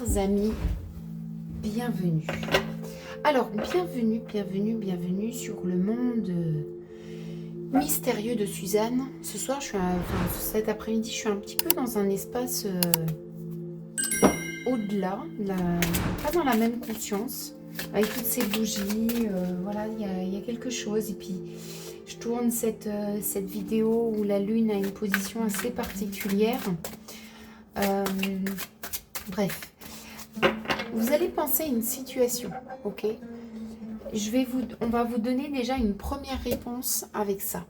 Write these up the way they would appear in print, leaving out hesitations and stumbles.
chers amis, bienvenue. Alors, bienvenue sur le monde mystérieux de Suzanne. Ce soir, cet après-midi, je suis un petit peu dans un espace au-delà, pas dans la même conscience, avec toutes ces bougies. Voilà, il y a quelque chose. Et puis, je tourne cette vidéo où la lune a une position assez particulière. Bref, vous allez penser à une situation, ok? On va vous donner déjà une première réponse avec ça.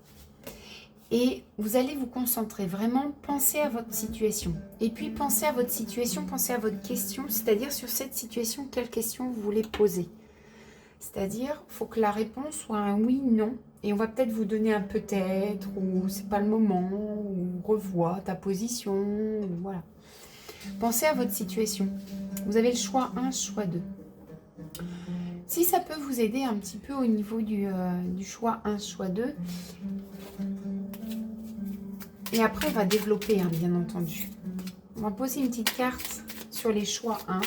Et vous allez vous concentrer, vraiment penser à votre situation. Et puis pensez à votre situation, pensez à votre question, c'est-à-dire sur cette situation, quelle question vous voulez poser. C'est-à-dire, il faut que la réponse soit un oui, non. Et on va peut-être vous donner un peut-être, ou c'est pas le moment, ou revois ta position, ou voilà. Pensez à votre situation. Vous avez le choix 1, choix 2. Si ça peut vous aider un petit peu au niveau du choix 1, choix 2. Et après, on va développer, hein, bien entendu. On va poser une petite carte sur les choix 1.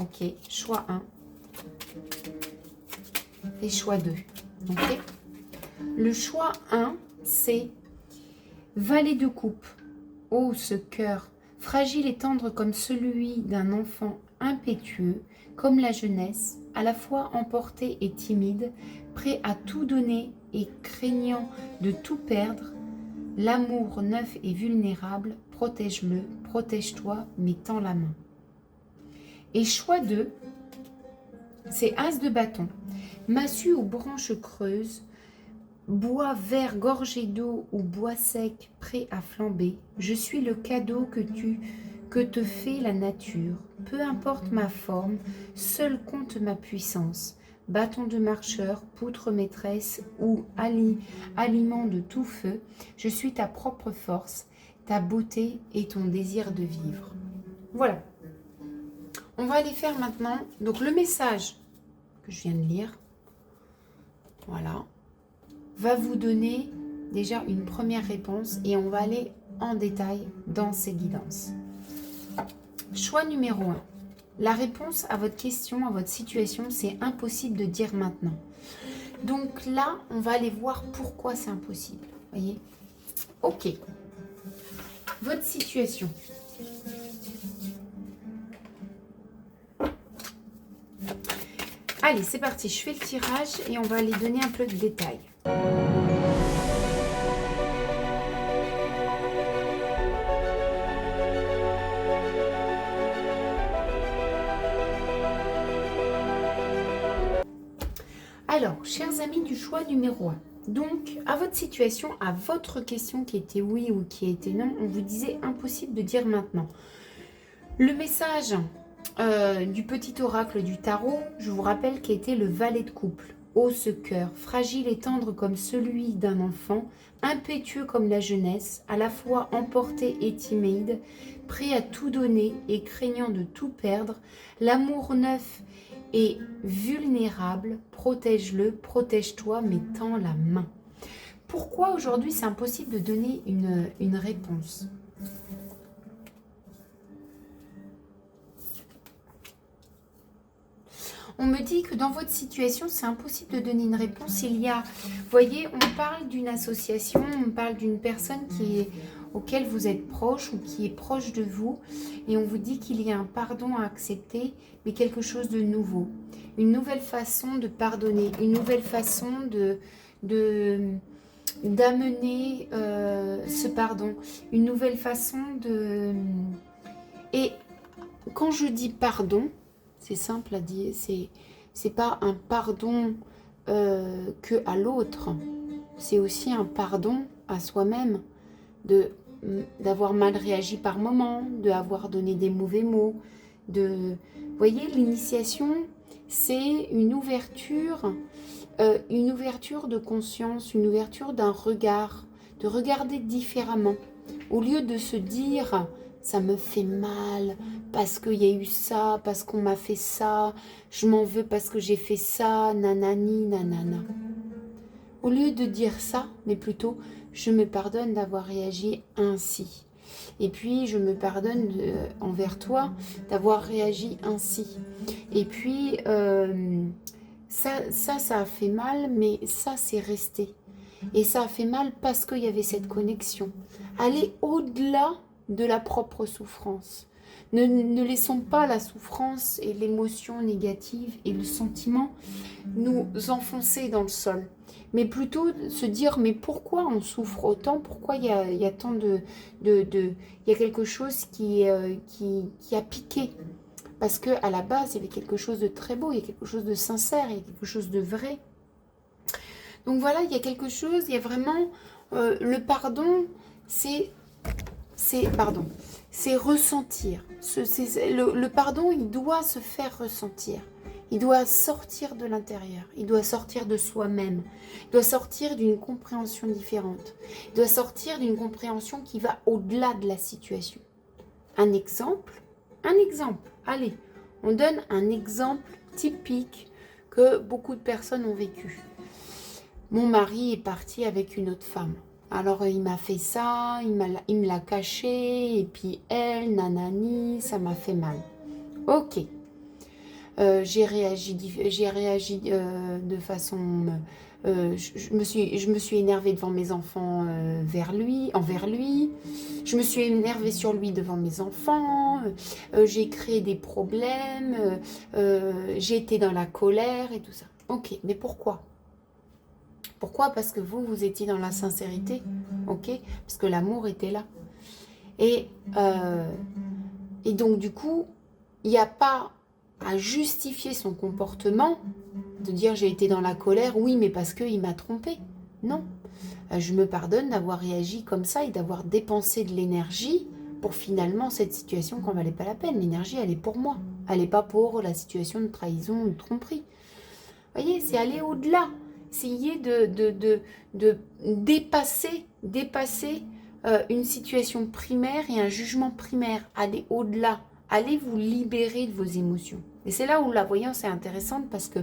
Ok, choix 1. Et choix 2. Ok. Le choix 1, c'est valet de coupe. Oh, ce cœur, fragile et tendre comme celui d'un enfant impétueux, comme la jeunesse, à la fois emporté et timide, prêt à tout donner et craignant de tout perdre, l'amour neuf et vulnérable, protège-le, protège-toi, mais tends la main. Et choix 2, c'est as de bâton, massue aux branches creuses, bois vert gorgé d'eau ou bois sec prêt à flamber, je suis le cadeau que te fait la nature. Peu importe ma forme, seul compte ma puissance. Bâton de marcheur, poutre maîtresse ou aliment de tout feu, je suis ta propre force, ta beauté et ton désir de vivre. Voilà. On va aller faire maintenant donc le message que je viens de lire. Voilà. Va vous donner déjà une première réponse et on va aller en détail dans ces guidances. Choix numéro 1. La réponse à votre question, à votre situation, c'est impossible de dire maintenant. Donc là, on va aller voir pourquoi c'est impossible. Voyez ? Ok. Votre situation. Allez, c'est parti. Je fais le tirage et on va aller donner un peu de détails. Alors, chers amis du choix numéro 1, donc à votre situation, à votre question qui était oui ou qui était non, on vous disait impossible de dire maintenant. Le message du petit oracle du tarot, je vous rappelle qui était le valet de couple. Ô ce cœur, fragile et tendre comme celui d'un enfant, impétueux comme la jeunesse, à la fois emporté et timide, prêt à tout donner et craignant de tout perdre, l'amour neuf et vulnérable, protège-le, protège-toi, mais tends la main. Pourquoi aujourd'hui c'est impossible de donner une réponse ? On me dit que dans votre situation, c'est impossible de donner une réponse. Il y a, vous voyez, on parle d'une association, on parle d'une personne auquel vous êtes proche ou qui est proche de vous. Et on vous dit qu'il y a un pardon à accepter, mais quelque chose de nouveau. Une nouvelle façon de pardonner, une nouvelle façon d'amener ce pardon. Une nouvelle façon de... Et quand je dis pardon, c'est simple à dire, c'est pas un pardon que à l'autre, c'est aussi un pardon à soi-même d'avoir mal réagi par moment, d'avoir donné des mauvais mots, vous voyez, l'initiation, c'est une ouverture de conscience, une ouverture d'un regard, de regarder différemment, au lieu de se dire ça me fait mal parce qu'il y a eu ça, parce qu'on m'a fait ça, je m'en veux parce que j'ai fait ça, nanani, nanana. Au lieu de dire ça, mais plutôt je me pardonne d'avoir réagi ainsi. Et puis, je me pardonne envers toi d'avoir réagi ainsi. Et puis, ça a fait mal, mais ça, c'est resté. Et ça a fait mal parce qu'il y avait cette connexion. Aller au-delà de la propre souffrance. Ne laissons pas la souffrance et l'émotion négative et le sentiment nous enfoncer dans le sol. Mais plutôt se dire, mais pourquoi on souffre autant? Pourquoi il y a tant il y a quelque chose qui a piqué? Parce qu'à la base, il y avait quelque chose de très beau, il y a quelque chose de sincère, il y a quelque chose de vrai. Donc voilà, il y a quelque chose, il y a vraiment le pardon, c'est ressentir. Le pardon, il doit se faire ressentir. Il doit sortir de l'intérieur. Il doit sortir de soi-même. Il doit sortir d'une compréhension différente. Il doit sortir d'une compréhension qui va au-delà de la situation. Un exemple. Allez, on donne un exemple typique que beaucoup de personnes ont vécu. Mon mari est parti avec une autre femme. Alors, il m'a fait ça, il me l'a caché, et puis elle, nanani, ça m'a fait mal. Ok. J'ai réagi de façon... je me suis énervée devant mes enfants envers lui. Je me suis énervée sur lui devant mes enfants. J'ai créé des problèmes. J'ai été dans la colère et tout ça. Ok, mais pourquoi ? Pourquoi? Parce que vous étiez dans la sincérité, ok? Parce que l'amour était là. Et donc, du coup, il n'y a pas à justifier son comportement, de dire j'ai été dans la colère, oui, mais parce qu'il m'a trompé. Non. Je me pardonne d'avoir réagi comme ça et d'avoir dépensé de l'énergie pour finalement cette situation qui n'en valait pas la peine. L'énergie, elle est pour moi. Elle n'est pas pour la situation de trahison ou de tromperie. Vous voyez, c'est aller au-delà. Essayez de dépasser une situation primaire et un jugement primaire. Allez au-delà. Allez vous libérer de vos émotions. Et c'est là où la voyance est intéressante parce que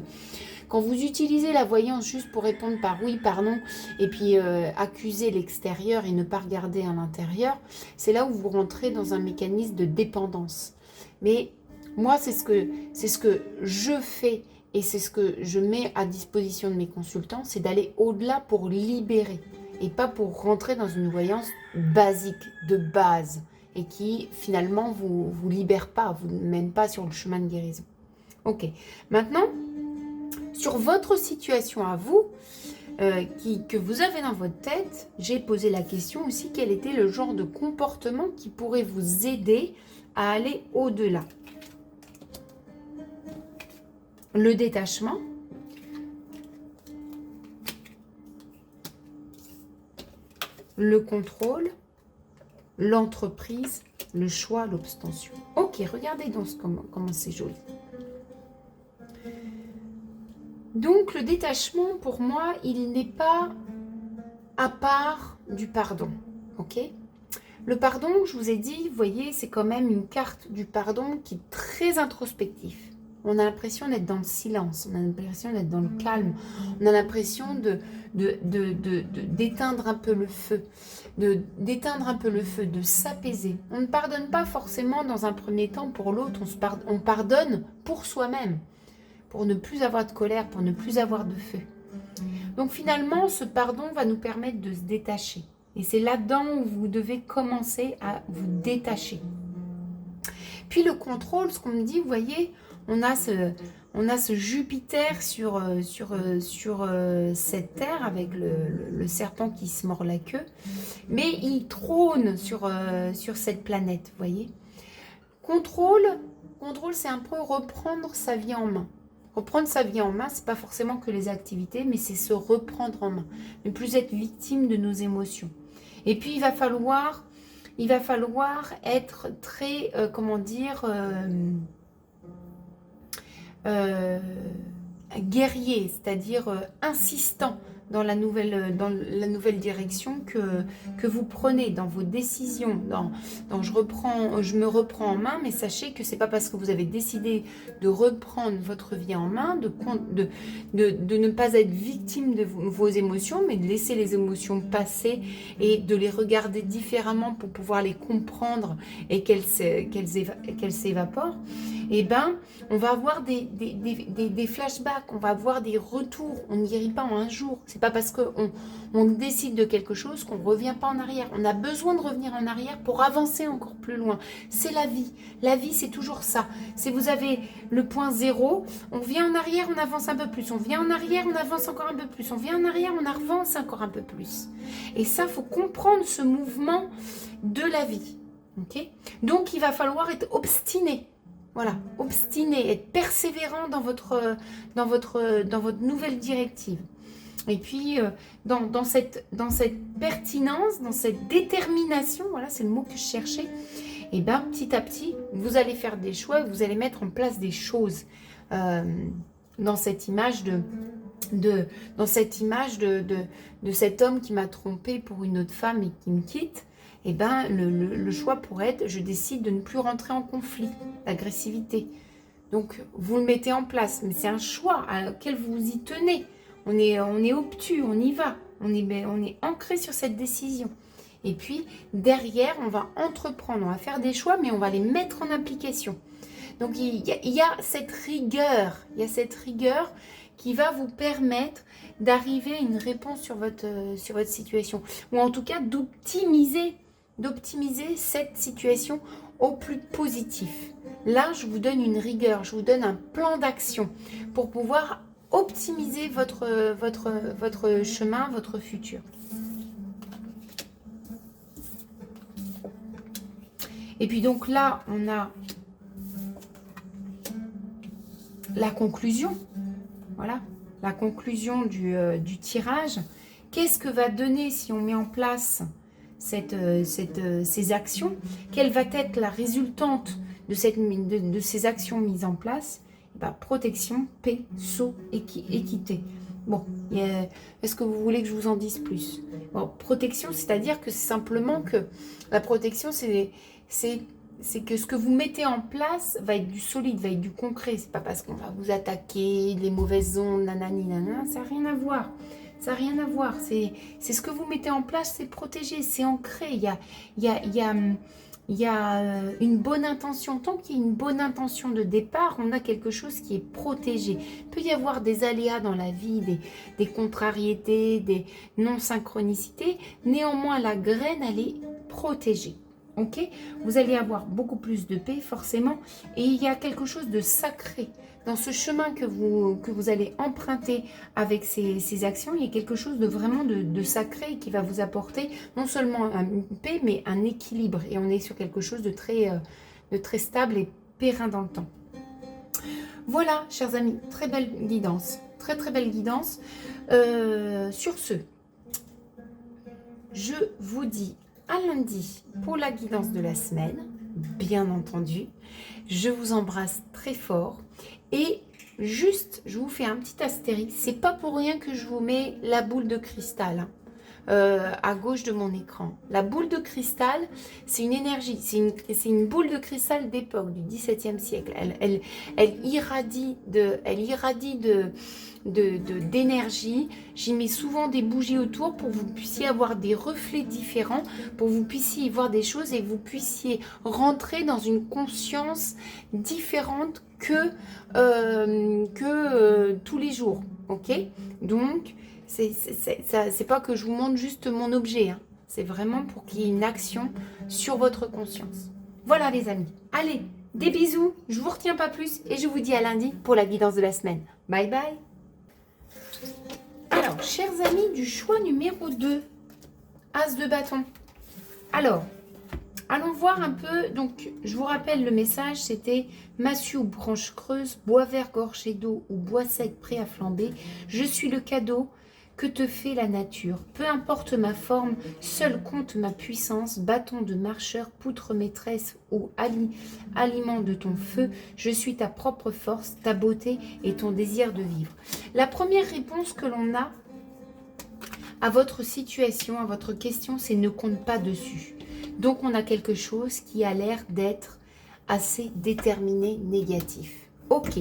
quand vous utilisez la voyance juste pour répondre par oui, par non, et puis accuser l'extérieur et ne pas regarder à l'intérieur, c'est là où vous rentrez dans un mécanisme de dépendance. Mais moi, c'est ce que je fais. Et c'est ce que je mets à disposition de mes consultants, c'est d'aller au-delà pour libérer et pas pour rentrer dans une voyance basique, de base, et qui finalement vous libère pas, vous ne mène pas sur le chemin de guérison. Ok, maintenant, sur votre situation à vous, que vous avez dans votre tête, j'ai posé la question aussi, quel était le genre de comportement qui pourrait vous aider à aller au-delà ? Le détachement, le contrôle, l'entreprise, le choix, l'obstention. Ok, regardez donc comment c'est joli. Donc le détachement, pour moi, il n'est pas à part du pardon. Ok ? Le pardon, je vous ai dit, vous voyez, c'est quand même une carte du pardon qui est très introspective. On a l'impression d'être dans le silence, on a l'impression d'être dans le calme, on a l'impression d'éteindre un peu le feu, de s'apaiser. On ne pardonne pas forcément dans un premier temps pour l'autre, on pardonne pour soi-même, pour ne plus avoir de colère, pour ne plus avoir de feu. Donc finalement, ce pardon va nous permettre de se détacher. Et c'est là-dedans où vous devez commencer à vous détacher. Puis le contrôle, ce qu'on me dit, vous voyez, on a ce Jupiter sur cette terre avec le serpent qui se mord la queue, mais il trône sur cette planète, vous voyez. Contrôle, c'est un peu reprendre sa vie en main. Reprendre sa vie en main, c'est pas forcément que les activités, mais c'est se reprendre en main, ne plus être victime de nos émotions. Et puis il va falloir être très, guerrier, c'est-à-dire insistant dans la nouvelle direction que vous prenez, dans vos décisions. Je me reprends en main, mais sachez que c'est pas parce que vous avez décidé de reprendre votre vie en main, de ne pas être victime de vos émotions, mais de laisser les émotions passer et de les regarder différemment pour pouvoir les comprendre et qu'elles s'évaporent. Eh ben, on va avoir des flashbacks, on va avoir des retours, on n'y arrive pas en un jour. C'est pas parce qu'on décide de quelque chose qu'on ne revient pas en arrière. On a besoin de revenir en arrière pour avancer encore plus loin. C'est la vie. La vie, c'est toujours ça. Si vous avez le point zéro, on vient en arrière, on avance un peu plus. On vient en arrière, on avance encore un peu plus. On vient en arrière, on avance encore un peu plus. Et ça, il faut comprendre ce mouvement de la vie. Okay ? Donc, il va falloir être obstiné. Voilà, obstiné, être persévérant dans votre nouvelle directive. Et puis, dans cette pertinence, dans cette détermination, voilà, c'est le mot que je cherchais, et bien, petit à petit, vous allez faire des choix, vous allez mettre en place des choses dans cette image de cet homme qui m'a trompé pour une autre femme et qui me quitte. Eh ben, le choix pourrait être, je décide de ne plus rentrer en conflit, d'agressivité. Donc, vous le mettez en place, mais c'est un choix auquel vous vous y tenez. On est obtus, on y va, on est ancré sur cette décision. Et puis, derrière, on va entreprendre, on va faire des choix, mais on va les mettre en application. Donc, il y a cette rigueur, qui va vous permettre d'arriver à une réponse sur votre situation. Ou en tout cas, d'optimiser cette situation au plus positif. Là, je vous donne une rigueur, je vous donne un plan d'action pour pouvoir optimiser votre chemin, votre futur. Et puis donc là, on a la conclusion. Voilà, la conclusion du tirage. Qu'est-ce que va donner si on met en place ces actions? Quelle va être la résultante de ces actions mises en place? Protection, paix, sceau, équité. Bon, est-ce que vous voulez que je vous en dise plus? Bon, protection, c'est-à-dire que c'est simplement que la protection, c'est que ce que vous mettez en place va être du solide, va être du concret. C'est pas parce qu'on va vous attaquer, les mauvaises ondes, nanani, nanana, ça n'a rien à voir. Ça n'a rien à voir. C'est ce que vous mettez en place, c'est protégé, c'est ancré. Il y a une bonne intention. Tant qu'il y a une bonne intention de départ, on a quelque chose qui est protégé. Il peut y avoir des aléas dans la vie, des contrariétés, des non-synchronicités. Néanmoins, la graine, elle est protégée. Ok, vous allez avoir beaucoup plus de paix forcément, et il y a quelque chose de sacré dans ce chemin que vous allez emprunter avec ces actions. Il y a quelque chose de vraiment de sacré qui va vous apporter non seulement une paix, mais un équilibre, et on est sur quelque chose de très stable et périn dans le temps. Voilà, chers amis, très belle guidance, très belle guidance. Sur ce, je vous dis à lundi pour la guidance de la semaine, bien entendu. Je vous embrasse très fort et juste, je vous fais un petit astérisque. C'est pas pour rien que je vous mets la boule de cristal à gauche de mon écran. La boule de cristal, c'est une énergie, c'est une boule de cristal d'époque du XVIIe siècle. Elle irradie d'énergie. J'y mets souvent des bougies autour pour que vous puissiez avoir des reflets différents, pour que vous puissiez y voir des choses et que vous puissiez rentrer dans une conscience différente que tous les jours. Ok, donc c'est pas que je vous montre juste mon objet, hein. C'est vraiment pour qu'il y ait une action sur votre conscience. Voilà les amis, allez, des bisous, je vous retiens pas plus et je vous dis à lundi pour la guidance de la semaine. Bye bye. Alors, chers amis du choix numéro 2, As de bâton. Alors, allons voir un peu. Donc, je vous rappelle le message, c'était massue ou branche creuse, bois vert gorgé d'eau ou bois sec prêt à flamber. Je suis le cadeau que te fait la nature. Peu importe ma forme, seul compte ma puissance. Bâton de marcheur, poutre maîtresse ou aliment de ton feu. Je suis ta propre force, ta beauté et ton désir de vivre. La première réponse que l'on a, à votre situation, à votre question, c'est ne compte pas dessus. Donc, on a quelque chose qui a l'air d'être assez déterminé, négatif. Ok.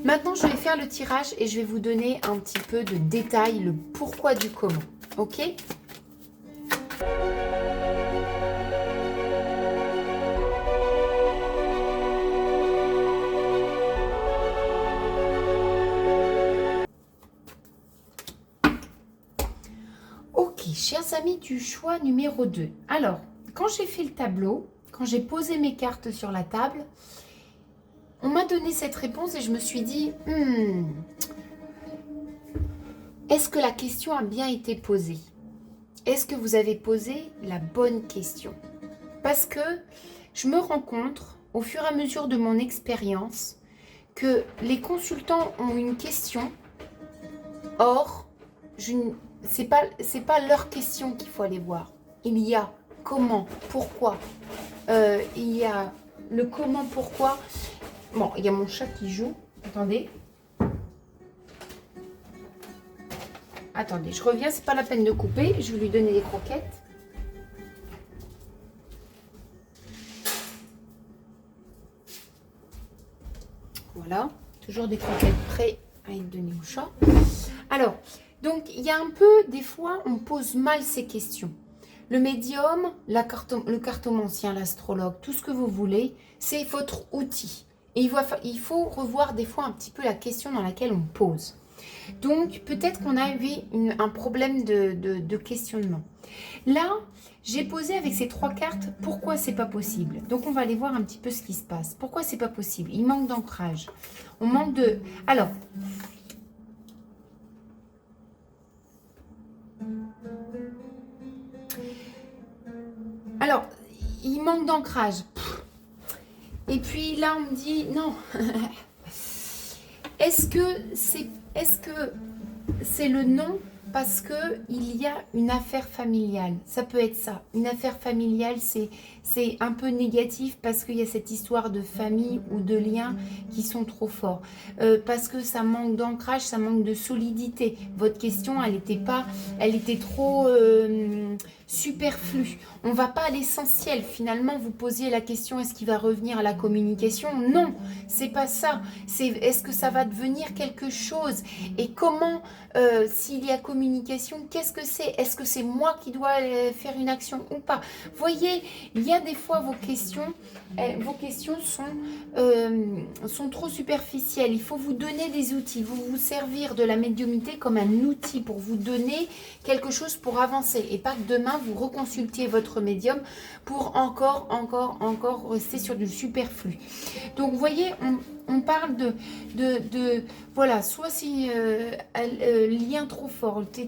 Maintenant, je vais faire le tirage et je vais vous donner un petit peu de détails, le pourquoi du comment. Ok ? Ok, chers amis du choix numéro 2. Alors, quand j'ai fait le tableau, quand j'ai posé mes cartes sur la table, on m'a donné cette réponse et je me suis dit, est-ce que la question a bien été posée? Est-ce que vous avez posé la bonne question? Parce que je me rends compte, au fur et à mesure de mon expérience, que les consultants ont une question, or, c'est pas leur question qu'il faut aller voir. Il y a comment, pourquoi. Il y a le comment, pourquoi. Bon, il y a mon chat qui joue. Attendez. Attendez, je reviens, c'est pas la peine de couper. Je vais lui donner des croquettes. Voilà, toujours des croquettes prêtes à être données au chat. Alors, donc, il y a un peu, des fois, on pose mal ces questions. Le médium, le cartomancien, l'astrologue, tout ce que vous voulez, c'est votre outil. Et il faut revoir des fois un petit peu la question dans laquelle on pose. Donc, peut-être qu'on avait un problème de questionnement. Là, j'ai posé avec ces 3 cartes pourquoi c'est pas possible. Donc, on va aller voir un petit peu ce qui se passe. Pourquoi c'est pas possible? Il manque d'ancrage. On manque de... Alors, il manque d'ancrage. Et puis là, on me dit, non. Est-ce que c'est le non parce qu'il y a une affaire familiale? Ça peut être ça. Une affaire familiale, c'est un peu négatif parce qu'il y a cette histoire de famille ou de liens qui sont trop forts. Parce que ça manque d'ancrage, ça manque de solidité. Votre question, elle était trop superflue. On ne va pas à l'essentiel. Finalement, vous posiez la question, est-ce qu'il va revenir à la communication? Non, c'est pas ça. C'est est-ce que ça va devenir quelque chose? Et comment, s'il y a communication, qu'est-ce que c'est? Est-ce que c'est moi qui dois faire une action ou pas? Voyez, il y a des fois vos questions sont trop superficielles. Il faut vous donner des outils, vous servir de la médiumnité comme un outil pour vous donner quelque chose pour avancer et pas que demain vous reconsultiez votre médium pour encore rester sur du superflu. Donc vous voyez, on parle voilà, soit c'est lien trop fort, il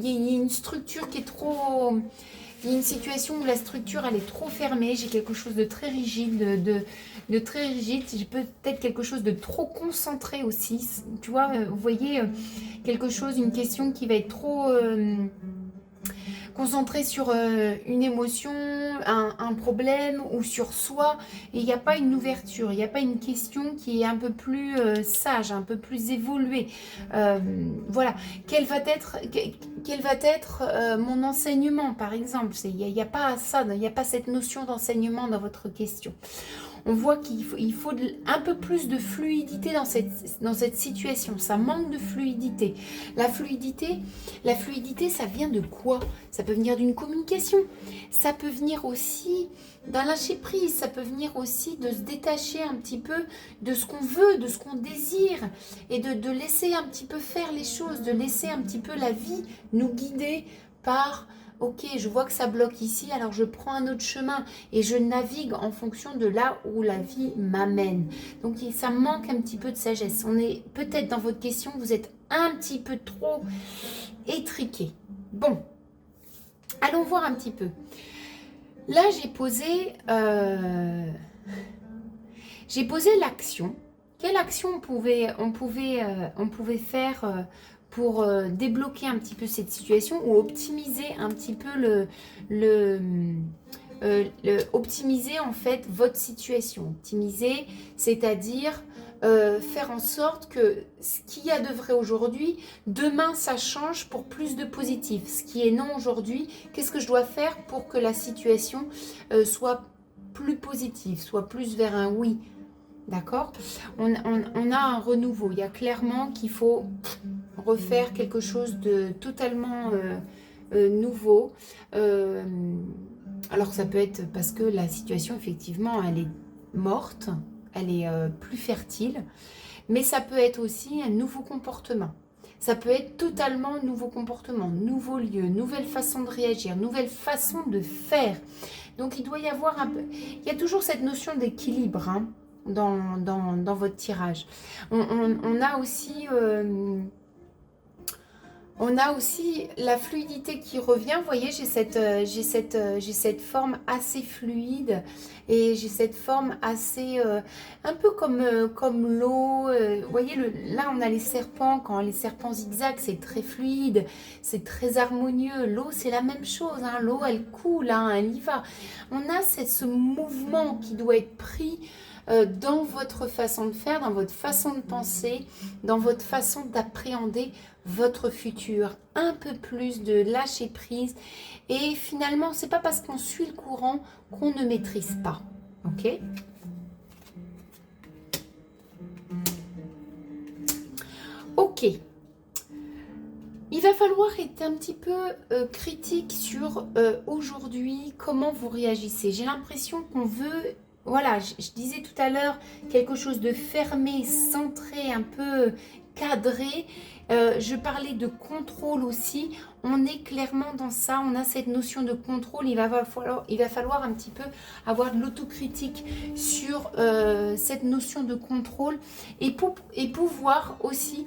y a une structure qui est trop... Il y a une situation où la structure elle est trop fermée, j'ai quelque chose de très rigide, de très rigide, j'ai peut-être quelque chose de trop concentré aussi, tu vois, vous voyez, quelque chose, une question qui va être trop concentrée sur une émotion, un problème ou sur soi, et il n'y a pas une ouverture, il n'y a pas une question qui est un peu plus sage, un peu plus évoluée. Voilà, quel va être mon enseignement, par exemple? Il n'y a pas ça, il n'y a pas cette notion d'enseignement dans votre question. On voit qu'il faut un peu plus de fluidité dans cette situation. Ça manque de fluidité. La fluidité, ça vient de quoi? Ça peut venir d'une communication. Ça peut venir aussi d'un lâcher prise. Ça peut venir aussi de se détacher un petit peu de ce qu'on veut, de ce qu'on désire. Et de laisser un petit peu faire les choses, de laisser un petit peu la vie nous guider par... Ok, je vois que ça bloque ici, alors je prends un autre chemin et je navigue en fonction de là où la vie m'amène. Donc ça manque un petit peu de sagesse. On est peut-être dans votre question, vous êtes un petit peu trop étriqué. Bon, allons voir un petit peu. Là, j'ai posé l'action. Quelle action on pouvait faire pour débloquer un petit peu cette situation ou optimiser un petit peu optimiser en fait votre situation. Optimiser, c'est-à-dire faire en sorte que ce qu'il y a de vrai aujourd'hui, demain ça change pour plus de positif. Ce qui est non aujourd'hui, qu'est-ce que je dois faire pour que la situation soit plus positive, soit plus vers un oui. D'accord, on a un renouveau. Il y a clairement qu'il faut refaire quelque chose de totalement nouveau. Alors ça peut être parce que la situation, effectivement, elle est morte, elle est plus fertile, mais ça peut être aussi un nouveau comportement. Ça peut être totalement nouveau comportement, nouveau lieu, nouvelle façon de réagir, nouvelle façon de faire. Donc il doit y avoir un peu... Il y a toujours cette notion d'équilibre hein, dans votre tirage. On a aussi... on a aussi la fluidité qui revient. Vous voyez, j'ai cette forme assez fluide et j'ai cette forme assez un peu comme l'eau. Vous voyez, là on a les serpents. Quand les serpents zigzag, c'est très fluide, c'est très harmonieux. L'eau, c'est la même chose. Hein. L'eau, elle coule, hein, elle y va. On a ce mouvement qui doit être pris dans votre façon de faire, dans votre façon de penser, dans votre façon d'appréhender votre futur, un peu plus de lâcher prise. Et finalement, c'est pas parce qu'on suit le courant qu'on ne maîtrise pas. Ok ? Ok. Il va falloir être un petit peu critique sur aujourd'hui, comment vous réagissez. J'ai l'impression qu'on veut... Voilà, je disais tout à l'heure quelque chose de fermé, centré, un peu cadré. Je parlais de contrôle aussi. On est clairement dans ça. On a cette notion de contrôle. Il va falloir un petit peu avoir de l'autocritique sur cette notion de contrôle et pouvoir aussi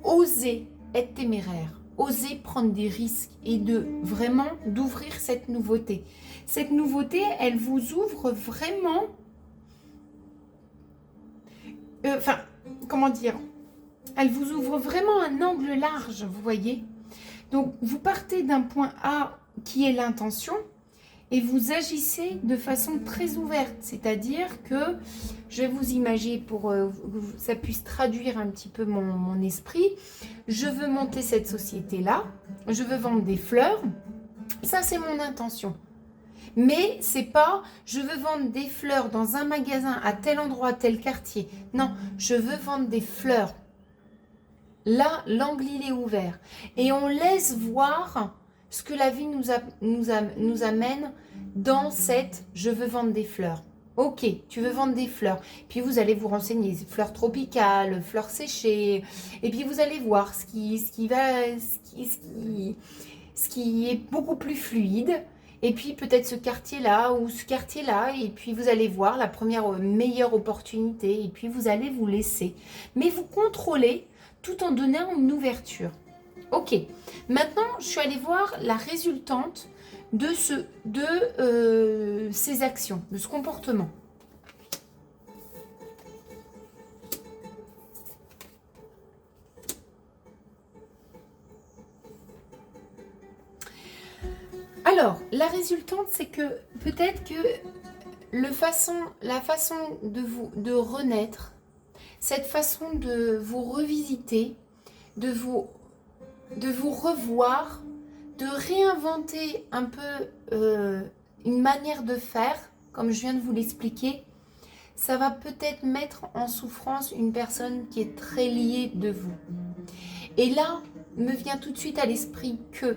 oser être téméraire. Oser prendre des risques et d'ouvrir cette nouveauté. Cette nouveauté, elle vous ouvre vraiment... comment dire ? Elle vous ouvre vraiment un angle large, vous voyez. Donc, vous partez d'un point A qui est l'intention et vous agissez de façon très ouverte. C'est-à-dire que, je vais vous imaginer pour que ça puisse traduire un petit peu mon esprit. Je veux monter cette société-là. Je veux vendre des fleurs. Ça, c'est mon intention. Mais c'est pas, je veux vendre des fleurs dans un magasin à tel endroit, tel quartier. Non, je veux vendre des fleurs. Là, l'angle, il est ouvert. Et on laisse voir ce que la vie nous amène dans cette « je veux vendre des fleurs ». Ok, tu veux vendre des fleurs. Puis vous allez vous renseigner, fleurs tropicales, fleurs séchées. Et puis vous allez voir ce qui est beaucoup plus fluide. Et puis peut-être ce quartier-là ou ce quartier-là. Et puis vous allez voir la première meilleure opportunité. Et puis vous allez vous laisser. Mais vous contrôlez tout en donnant une ouverture. Ok, maintenant je suis allée voir la résultante de ces actions, de ce comportement. Alors, la résultante, c'est que peut-être que la façon de renaître, cette façon de vous revisiter, de vous revoir, de réinventer un peu une manière de faire, comme je viens de vous l'expliquer, ça va peut-être mettre en souffrance une personne qui est très liée de vous. Et là, me vient tout de suite à l'esprit que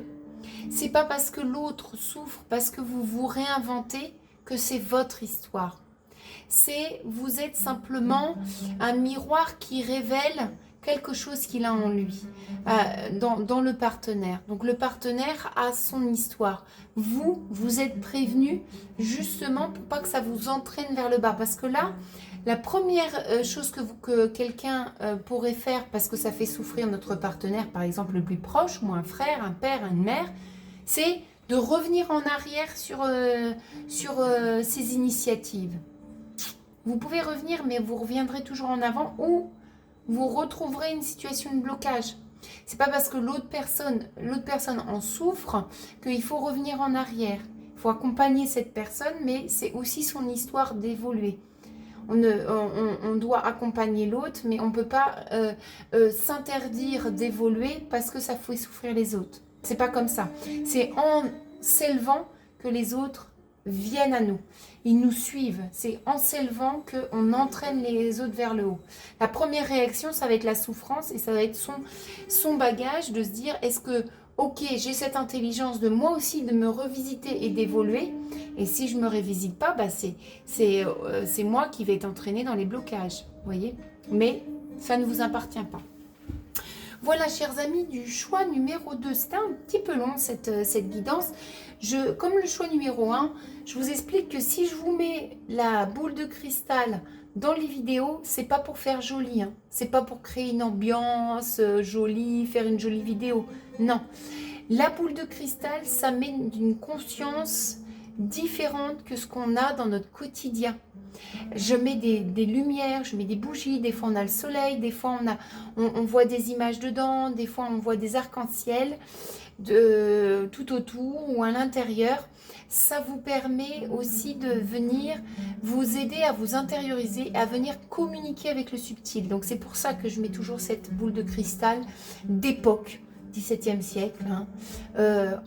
c'est pas parce que l'autre souffre, parce que vous vous réinventez, que c'est votre histoire. Vous êtes simplement un miroir qui révèle quelque chose qu'il a en lui, dans le partenaire. Donc le partenaire a son histoire. Vous êtes prévenu justement pour pas que ça vous entraîne vers le bas. Parce que là, la première chose que quelqu'un pourrait faire, parce que ça fait souffrir notre partenaire, par exemple le plus proche, ou un frère, un père, une mère, c'est de revenir en arrière sur ses initiatives. Vous pouvez revenir, mais vous reviendrez toujours en avant ou vous retrouverez une situation de blocage. C'est pas parce que l'autre personne en souffre qu'il faut revenir en arrière. Il faut accompagner cette personne, mais c'est aussi son histoire d'évoluer. on doit accompagner l'autre, mais on ne peut pas s'interdire d'évoluer parce que ça fait souffrir les autres. C'est pas comme ça. C'est en s'élevant que les autres viennent à nous. Ils nous suivent. C'est en s'élevant qu'on entraîne les autres vers le haut. La première réaction, ça va être la souffrance et ça va être son bagage de se dire, est-ce que, ok, j'ai cette intelligence de moi aussi de me revisiter et d'évoluer. Et si je ne me revisite pas, bah c'est moi qui vais être entraînée dans les blocages. Vous voyez? Mais ça ne vous appartient pas. Voilà, chers amis, du choix numéro 2. C'était un petit peu long, cette guidance. Comme le choix numéro 1, je vous explique que si je vous mets la boule de cristal dans les vidéos, c'est pas pour faire joli. Hein. C'est pas pour créer une ambiance jolie, faire une jolie vidéo. Non. La boule de cristal, ça met d'une conscience différente que ce qu'on a dans notre quotidien. Je mets des lumières, je mets des bougies, des fois on a le soleil, des fois on voit des images dedans, des fois on voit des arcs-en-ciel tout autour ou à l'intérieur. Ça vous permet aussi de venir vous aider à vous intérioriser, à venir communiquer avec le subtil. Donc c'est pour ça que je mets toujours cette boule de cristal d'époque, 17e siècle, hein,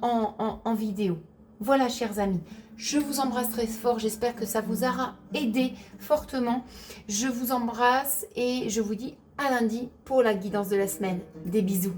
en vidéo. Voilà, chers amis. Je vous embrasse très fort, j'espère que ça vous aura aidé fortement. Je vous embrasse et je vous dis à lundi pour la guidance de la semaine. Des bisous.